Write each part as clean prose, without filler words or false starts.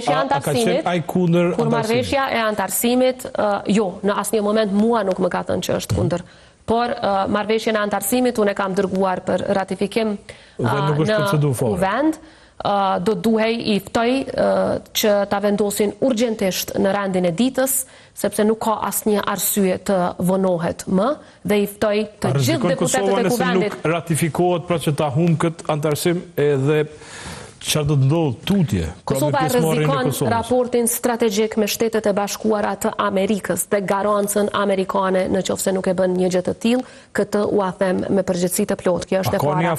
marrëveshja e antarësimit, kur marrëveshja e antarësimit, jo, në asnjë moment mua nuk më ka thënë që është kundër. Por marrëveshjen e antarësimit unë e kam dërguar për ratifikim në kuvend. Do duhej i ftoj që ta vendosin urgjentisht në rendin e ditës, sepse nuk ka asnjë arsye të vonohet më, dhe i ftoj të gjithë deputetët e kuvendit. Nuk ratifikohet pra që ta humbë këtë antarësim edhe çfarë do të ndodhë tutje? Kosova rrezikon raportin strategjik me Shtetet e Bashkuara të Amerikës dhe garancën amerikane në qoftë se nuk e bën një gjë të tillë, këtë u a them me përgjegjësi të plotë. Kjo është e para.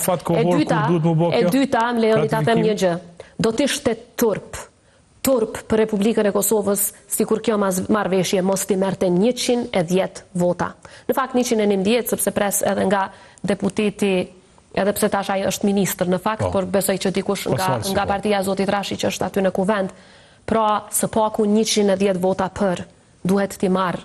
E dyta, më lejoni ta them një gjë. Do të ishte turp për Republikën e Kosovës, sikur kjo marrëveshje mos t'i merrte 110 vota. Në fakt 111, sepse pres edhe nga deputeti, edhe pse tash ai është ministër në fakt, por besoj që dikush nga partia e Zotit Rashi që është aty në kuvend. Pra, së paku 110 vota për duhet t'i marrë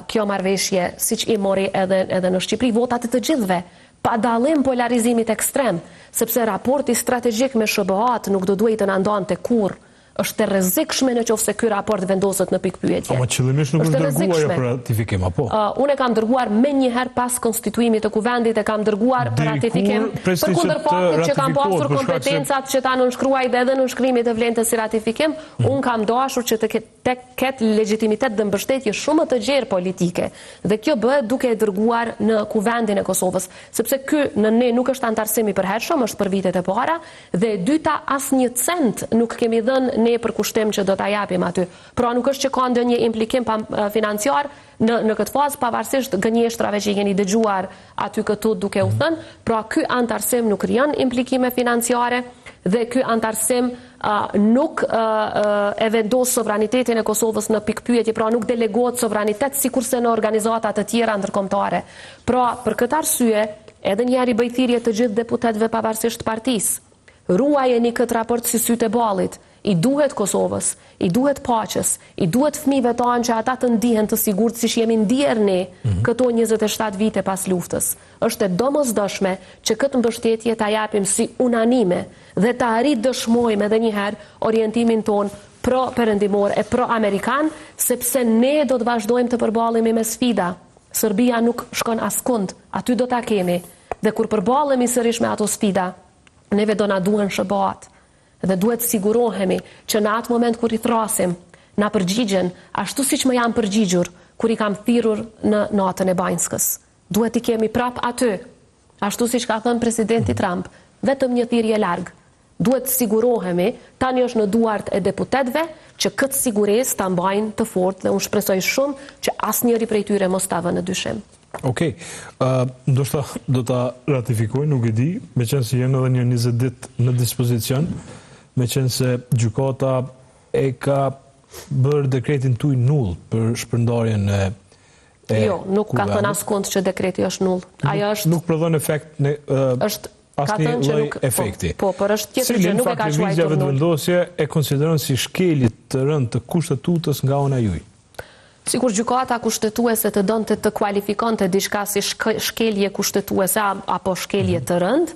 kjo marrëveshje siç i mori edhe në Shqipëri votat e të gjithëve, pa dallim polarizimit ekstrem, sepse raporti strategjik me SBA-t nuk do duhet të na ndonte kurrë. Është e rrezikshme në qoftë se ky raport vendoset në pikpyetje. Ama qëllimisht nuk është dërguar për ratifikim, apo? Unë e kam dërguar menjëherë pas konstituimit të kuvendit, e kam dërguar për ratifikim për kundër faktit që kam pasur kompetencat që ta nënshkruaj dhe edhe nënshkrimit të vlentës si ratifikim, unë kam dashur që të ketë legitimitet dhe mbështetje shumë të gjerë politike. Dhe kjo bëhet duke e dërguar në kuvendin e Kosovës, sepse ky në ne nuk është antarësim i përhershëm, është për vitet e para, dhe dyta asnjë cent nuk kemi dhënë ne për kushtim që do ta japim aty. Pra nuk është që ka ndonjë implikim financiar në këtë fazë, pavarësisht gënjeshtrave që i keni dëgjuar aty këtu duke u thënë. Pra ky antarësim nuk krijon implikime financiare dhe ky antarësim nuk e vendos sovranitetin e Kosovës në pikpyetje, pra nuk delegohet sovranitet sikurse në organizata të tjera ndërkombëtare. Pra për këtë arsye, edhe një herë bëj thirrje të gjithë deputetëve pavarësisht partisë. Ruajeni këtë raport si sytë e ballit. I duhet Kosovës, i duhet paqes, i duhet fëmijëve tanë që ata të ndihen të sigurt siç jemi ndier ne këto 27 vite pas luftës. Është e domosdoshme që këtë mbështetje ta japim si unanime dhe ta ridëshmojmë edhe një herë orientimin ton pro-perëndimor e pro-amerikan, sepse ne do të vazhdojmë të përballemi me sfida. Serbia nuk shkon askund, aty do ta kemi. Dhe kur përballemi sërish me ato sfida, neve do na duhen SBA-t. Dhe duhet sigurohemi që në atë moment kur i thrasim, na përgjigjen ashtu siç më janë përgjigjur kur i kam thirrur në natën e Banjskës. Duhet i kemi prap aty, ashtu siç ka thënë presidenti Trump, vetëm një thirrje larg. Duhet sigurohemi, tani është në duart e deputetëve që këtë sigurisë ta mbajnë të fortë dhe unë shpresoj shumë që asnjëri prej tyre mos ta vënë në dyshim. Okej, ndoshta do ta ratifikoj, nuk e di, meqense janë edhe një 20 ditë në dispozicion, meqense gjykata e ka bërë dekretin tuaj null për shpërndarjen e Jo, nuk ka thënë askund që dekreti është null. Ajo është nuk prodhon efekt në asnjë lloj efekti. Po, por është tjetër që nuk e ka quajtur null. Vendosje e konsideron si shkelje të rëndë të kushtetutës nga ana juaj. Sikur gjykata kushtetuese të donte të kualifikonte diçka si shkelje kushtetuese apo shkelje të rëndë,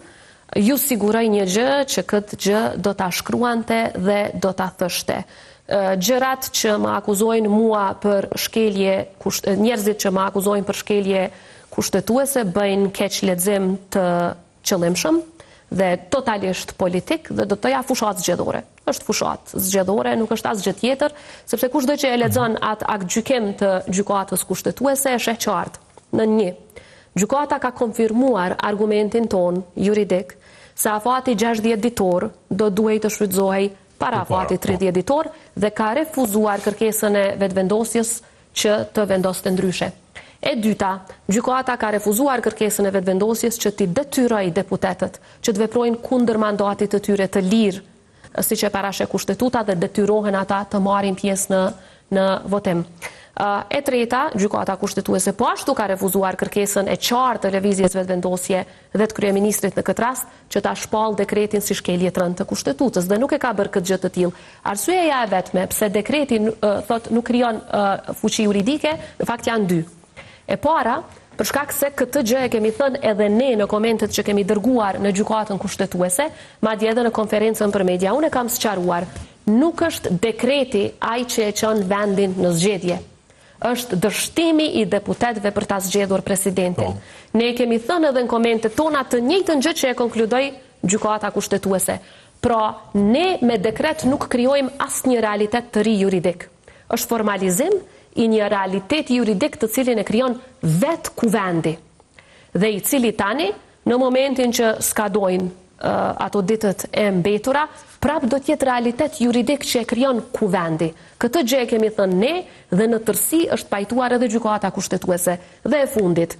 ju siguroj një gjë që këtë gjë do ta shkruante dhe do ta thoshte. Gjërat që më akuzojnë mua për shkelje, njerëzit që më akuzojnë për shkelje kushtetuese bëjnë keq lexim të qëllimshëm dhe totalisht politik dhe do të ja fushat zgjedhore. Është fushat zgjedhore, nuk është asgjë tjetër, sepse kushdo që e lexon atë akt gjykim të gjykatës kushtetuese e sheh qartë. Në 1. Gjykata ka konfirmuar argumentin ton juridik se afati 60 ditor do duhej të shfrytëzohej para afatit 30 ditor dhe ka refuzuar kërkesën e vetëvendosjes që të vendoste ndryshe. E dyta, gjykata ka refuzuar kërkesën e vetëvendosjes që t'i detyroj deputetët që të veprojnë kundër mandatit të tyre të lirë, siç e parashë kushtetuta dhe detyrohen ata të marrin pjesë në votim. E treta, gjykata kushtetuese po ashtu ka refuzuar kërkesën e qartë të lëvizjes vetëvendosje dhe të kryeministrit në këtë rast që ta shpall dekretin si shkelje të rëndë të kushtetutës dhe nuk e ka bërë këtë gjë të tillë. Arsyeja e vetme pse dekreti thot nuk krijon fuqi juridike, në fakt janë dy. E para, për shkak se këtë gjë e kemi thënë edhe ne në komentet që kemi dërguar në gjykatën kushtetuese, madje edhe në konferencën për media, unë e kam sqaruar nuk është dekreti ai që e çon vendin në zgjedhje. Është dështimi i deputetëve për ta zgjedhur presidentin. Ne kemi thënë edhe në komentet tona të njëjtën gjë që e konkludoi gjykata kushtetuese. Pra, ne me dekret nuk krijojmë asnjë realitet të ri juridik. Është formalizim i një realitet juridik të cilin e krijon vetë kuvendi. Dhe i cili tani, në momentin që skadojnë ato ditët e mbetura, prap do t'jetë realitet juridik që e krijon kuvendi. Këtë gjë e kemi thënë ne dhe në tërësi është pajtuar edhe gjykata kushtetuese. Dhe e fundit,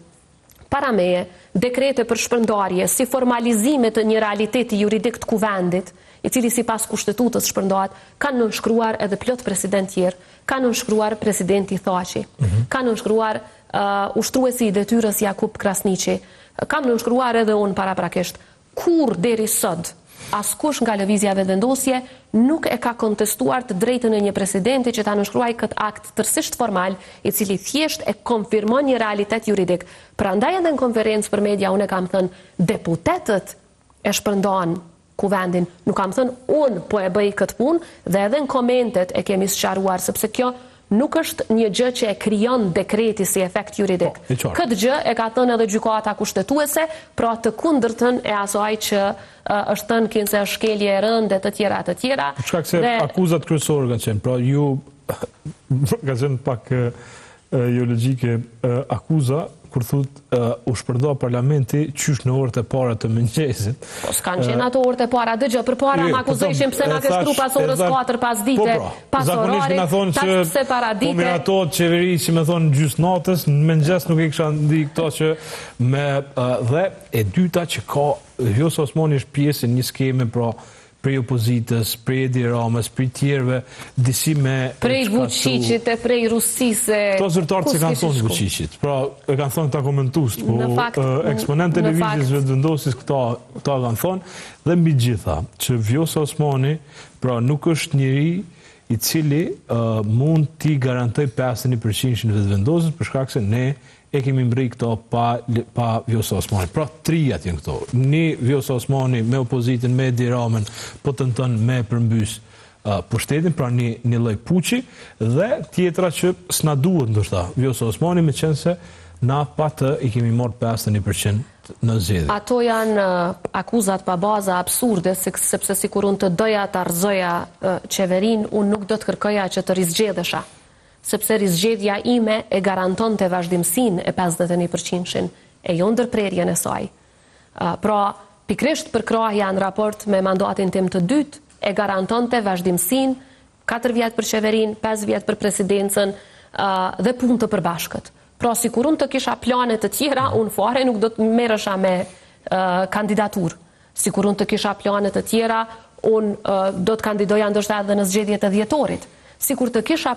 para meje, dekrete për shpërndarje si formalizime të një realiteti juridik të kuvendit, i cili sipas kushtetutës shpërndahet, kanë nënshkruar edhe plot president tjerë, kanë nënshkruar presidenti Thaçi, kanë nënshkruar ushtruesi i detyrës Jakub Krasniqi, kam nënshkruar edhe unë paraprakisht. Kur deri sot askush nga lëvizjave vendosje nuk e ka kontestuar të drejtën e një presidenti që ta nënshkruaj këtë akt tërësisht formal, i cili thjesht e konfirmon një realitet juridik. Prandaj edhe në konferencë për media unë e kam thënë, deputetët e shpërndan kuvendin, nuk kam thënë unë po e bëj këtë punë dhe edhe në komentet e kemi sqaruar, sepse kjo nuk është një gjë që e krijon dekreti si efekt juridik. Këtë gjë e ka thënë edhe gjykata kushtetuese, pra të kundërtën e asaj që është thënë kinse shkelje e rënde të tjera të tjera. Për shkak se akuzat kryesore kanë qenë, pra ju ka qenë pak jo logjike akuza kur thot u shpërnda parlamenti qysh në orët e para të mëngjesit. Po s'kanë qenë ato orët e para, dëgjë, përpara më akuzojshin pse na ke shtru pas orës 4 pas dite, pas orarit, tash pse para dite. Po miratohet qeveri që më thonë gjys natës, në mëngjes nuk e kisha ndi këto që me dhe e dyta që ka Vjosa Osmani është pjesë një skeme pra prej opozitës, prej Edi Ramës, prej tjerëve, disi me... Prej Vučićit e prej Rusisë... Këto zyrtarët që kanë thonë Vučićit, pra e kanë thonë ta komentust, po eksponent televizijës vetëvendosis këta kanë thonë, dhe mbi gjitha, që Vjosa Osmani, pra nuk është njëri i cili mund t'i garantoj 51% në vetëvendosis, për shkak se ne e kemi mbri këto pa Vjosa Osmani. Pra, trijat jenë këto. Një Vjosa Osmani me opozitin, me Edi Ramën, po të nëtën me përmbys pushtetin, pra një lloj puçi, dhe tjetra që s'na duhet ndoshta Vjosa Osmani, me qenë se na pa të i kemi marrë 51% në zgjedhje. Ato janë akuzat pa baza absurde, sepse sikur unë të doja të arzoja qeverin, unë nuk do të kërkoja që të rizgjedhesha, sepse rizgjedhja ime e garanton të vazhdimsin e 51% e jo ndërprerjen e saj. Pra, pikrisht përkrahja në raport me mandatin tim të dytë, e garanton të vazhdimsin 4 vjetë për qeverin, 5 vjetë për presidencën dhe punë të përbashkët. Pra, si kur unë të kisha planet të tjera, unë fare nuk do të merresha me kandidatur. Si kur unë të kisha planet të tjera, unë do të kandidoja ndoshta edhe në zgjedhjet e dhjetorit. Si kur të kisha